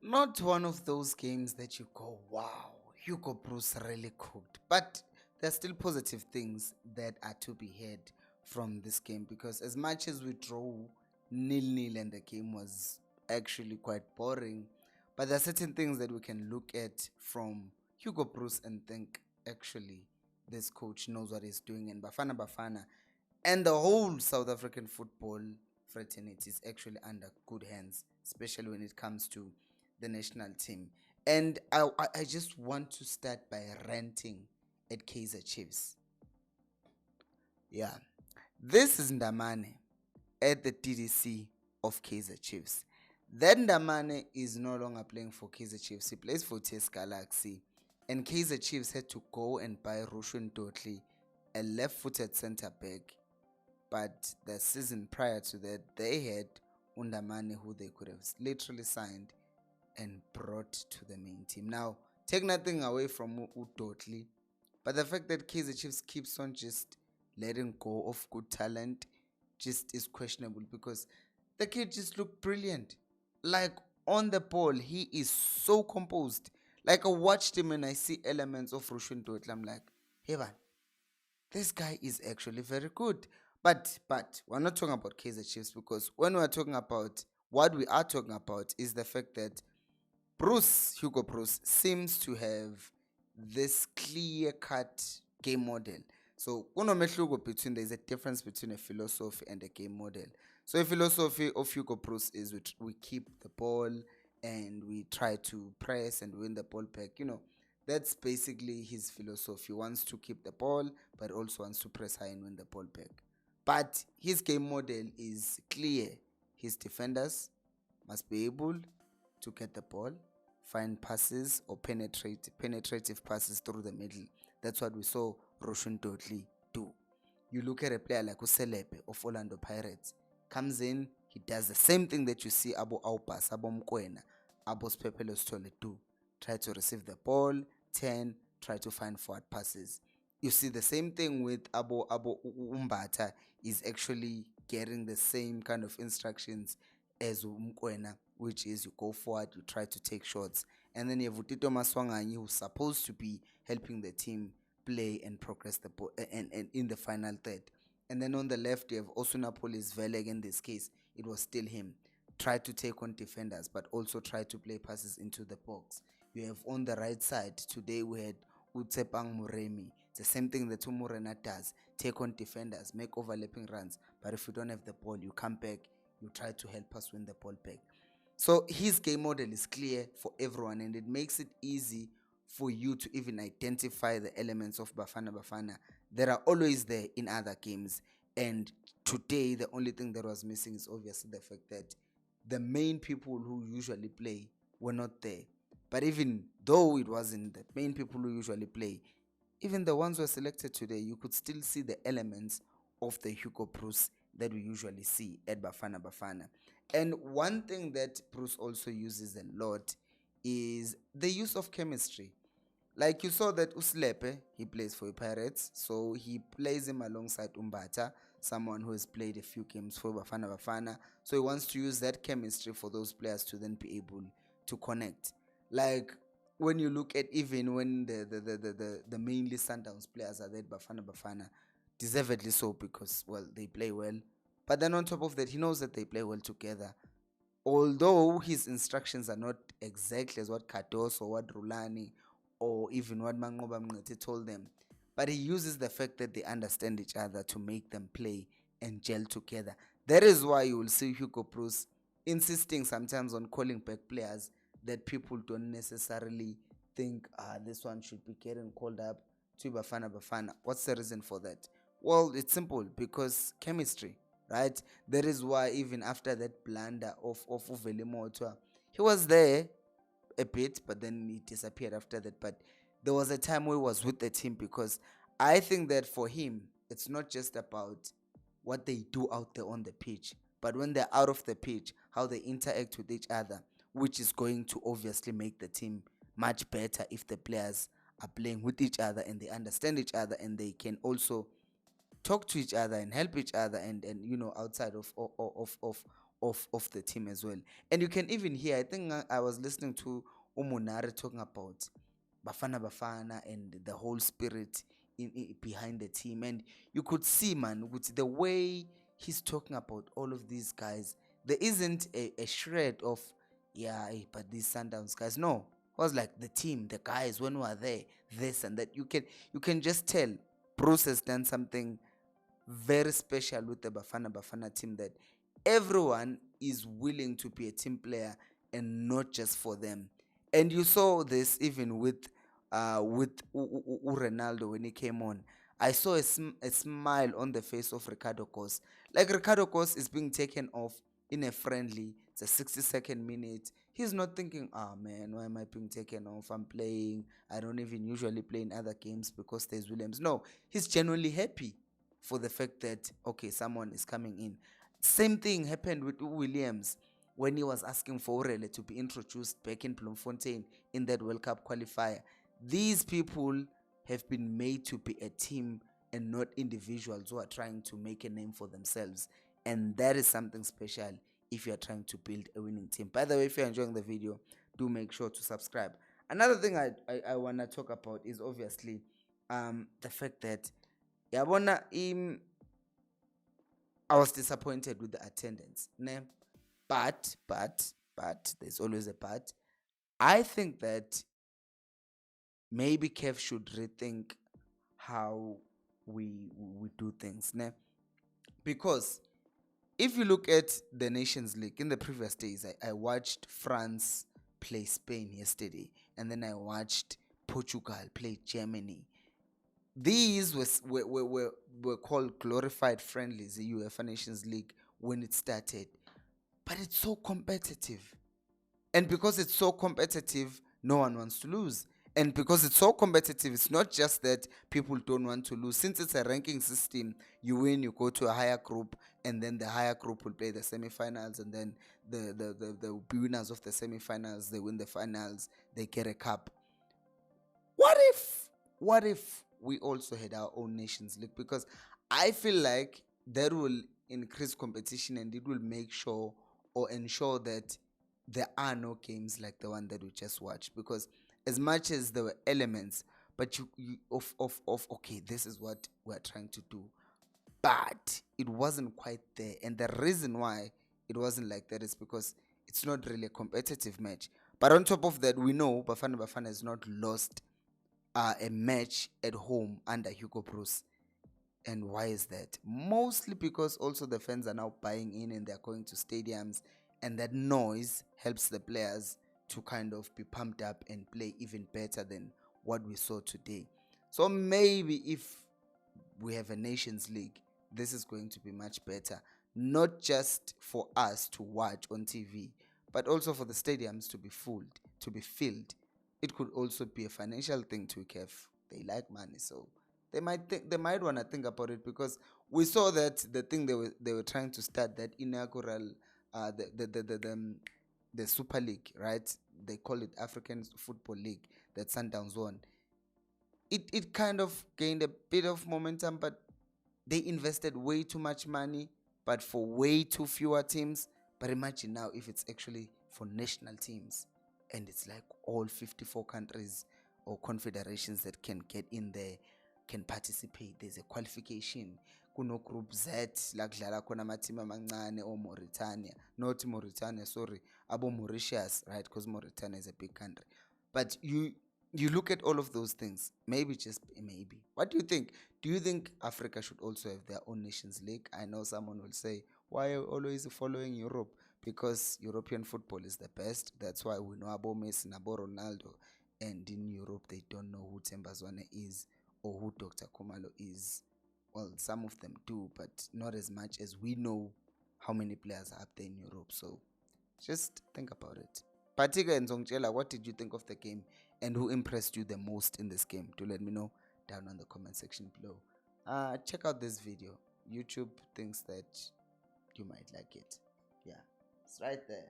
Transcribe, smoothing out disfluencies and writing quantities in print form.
Not one of those games that you go, wow, Hugo Broos really cooked. But there's still positive things that are to be had from this game, because as much as we draw nil-nil and the game was actually quite boring, but there are certain things that we can look at from Hugo Broos and think, actually, this coach knows what he's doing, and Bafana and the whole South African football fraternity is actually under good hands, especially when it comes to the national team. And I just want to start by ranting at Kaizer Chiefs. Yeah, this is Ndamane at the TDC of Kaizer Chiefs. That Ndamane is no longer playing for Kaizer Chiefs. He plays for TS Galaxy. And Kaizer Chiefs had to go and buy Rushun Dotli, a left-footed centre back. But the season prior to that, they had Undamane, who they could have literally signed and brought to the main team. Now, take nothing away from Udotli, but the fact that Kaizer Chiefs keeps on just letting go of good talent just is questionable, because the kid just looked brilliant. Like, on the ball, he is so composed. Like, I watched him and I see elements of Rushun Dotli. I'm like, hey man, this guy is actually very good. But we're not talking about Kaizer Chiefs, because when we're talking about what we are talking about is the fact that Hugo Broos, seems to have this clear-cut game model. So, there's a difference between a philosophy and a game model. So, a philosophy of Hugo Broos is we keep the ball and we try to press and win the ball back. That's basically his philosophy. He wants to keep the ball, but also wants to press high and win the ball back. But his game model is clear. His defenders must be able to get the ball, find passes or penetrative passes through the middle. That's what we saw Roshan Dudley do. You look at a player like Uselepe of Orlando Pirates, comes in, he does the same thing that you see Abo Aupas, Abo Mkwena, Abo Spepelos Tole do. Try to receive the ball, turn, try to find forward passes. You see the same thing with Abo Umbata, is actually getting the same kind of instructions as Mkwena, which is you go forward, you try to take shots. And then you have Utito Maswanganyi, who's supposed to be helping the team play and progress the ball and in the final third. And then on the left, you have Osunapolis Veleg. In this case, it was still him. Try to take on defenders, but also try to play passes into the box. You have on the right side, today we had Utsepang Muremi. It's the same thing that Umurena does. Take on defenders, make overlapping runs. But if you don't have the ball, you come back, you try to help us win the ball back. So his game model is clear for everyone, and it makes it easy for you to even identify the elements of Bafana that are always there in other games. And today, the only thing that was missing is obviously the fact that the main people who usually play were not there. But even though it wasn't the main people who usually play, even the ones who are selected today, you could still see the elements of the Hugo Broos that we usually see at Bafana. And one thing that Bruce also uses a lot is the use of chemistry. Like you saw that Uslepe, he plays for the Pirates, so he plays him alongside Umbata, someone who has played a few games for Bafana. So he wants to use that chemistry for those players to then be able to connect. Like when you look at even when the mainly Sundowns players are there, Bafana, deservedly so, because, well, they play well. But then on top of that, he knows that they play well together. Although his instructions are not exactly as what Kados or what Rulani or even what Mangoba Mngete told them, but he uses the fact that they understand each other to make them play and gel together. That is why you will see Hugo Broos insisting sometimes on calling back players that people don't necessarily think, this one should be getting called up to Bafana. What's the reason for that? Well, it's simple, because chemistry, right? That is why even after that blunder of Uveli Motwa, he was there a bit, but then he disappeared after that. But there was a time where he was with the team, because I think that for him, it's not just about what they do out there on the pitch, but when they're out of the pitch, how they interact with each other, which is going to obviously make the team much better if the players are playing with each other and they understand each other and they can also talk to each other and help each other and outside of of the team as well. And you can even hear, I think I was listening to Umunare talking about Bafana Bafana and the whole spirit behind the team. And you could see, man, with the way he's talking about all of these guys, there isn't a shred of, yeah, but these Sundowns guys. No, it was like the team, the guys, when we are there, this and that. You can just tell Bruce has done something very special with the Bafana team, that everyone is willing to be a team player and not just for them. And you saw this even with Ronaldo when he came on. I saw a smile on the face of Ricardo Cos. Like Ricardo Cos is being taken off in a friendly. It's a 60-second minute. He's not thinking, ah man, why am I being taken off? I'm playing. I don't even usually play in other games because there's Williams. No, he's genuinely happy for the fact that, okay, someone is coming in. Same thing happened with Williams when he was asking for Orele to be introduced back in Bloemfontein in that World Cup qualifier. These people have been made to be a team and not individuals who are trying to make a name for themselves. And that is something special if you are trying to build a winning team. By the way, if you're enjoying the video, do make sure to subscribe. Another thing I want to talk about is obviously the fact that yabona I was disappointed with the attendance. Ne? But there's always a but. I think that maybe Kev should rethink how we do things. Ne? Because if you look at the Nations League in the previous days, I watched France play Spain yesterday, and then I watched Portugal play Germany. These were called glorified friendlies, the UEFA Nations League, when it started. But it's so competitive. And because it's so competitive, no one wants to lose. And because it's so competitive, it's not just that people don't want to lose. Since it's a ranking system, you win, you go to a higher group, and then the higher group will play the semifinals, and then the winners of the semifinals, they win the finals, they get a cup. What if we also had our own Nations League? Because I feel like that will increase competition, and it will make sure or ensure that there are no games like the one that we just watched. Because as much as there were elements, but you of okay, this is what we're trying to do, but it wasn't quite there. And the reason why it wasn't like that is because it's not really a competitive match. But on top of that, we know Bafana has not lost a match at home under Hugo Broos. And why is that? Mostly because also the fans are now buying in and they're going to stadiums, and that noise helps the players to kind of be pumped up and play even better than what we saw today. So maybe if we have a Nations League, this is going to be much better. Not just for us to watch on TV, but also for the stadiums to be filled. It could also be a financial thing to KEF. They like money, so they might want to think about it, because we saw that the thing they were trying to start, that inaugural the Super League, right? They call it African Football League, that Sundowns won. It kind of gained a bit of momentum, but they invested way too much money, but for way too fewer teams. But imagine now if it's actually for national teams, and it's like all 54 countries or confederations that can get in there, can participate. There's a qualification. Kuno group Z la kudlala khona amateam amancane o Mauritania, not Mauritania, sorry, abo Mauritius, right? Because Mauritania is a big country. But you look at all of those things. Maybe, just maybe. What do you think? Do you think Africa should also have their own Nations League? I know someone will say, why are you always following Europe? Because European football is the best. That's why we know about Messi and about Ronaldo. And in Europe, they don't know who Tembazwane is or who Dr. Kumalo is. Well, some of them do, but not as much as we know how many players are up there in Europe. So just think about it. Patiga and Zongchela, what did you think of the game, and who impressed you the most in this game? Do let me know down on the comment section below. Check out this video. YouTube thinks that you might like it. Yeah, it's right there.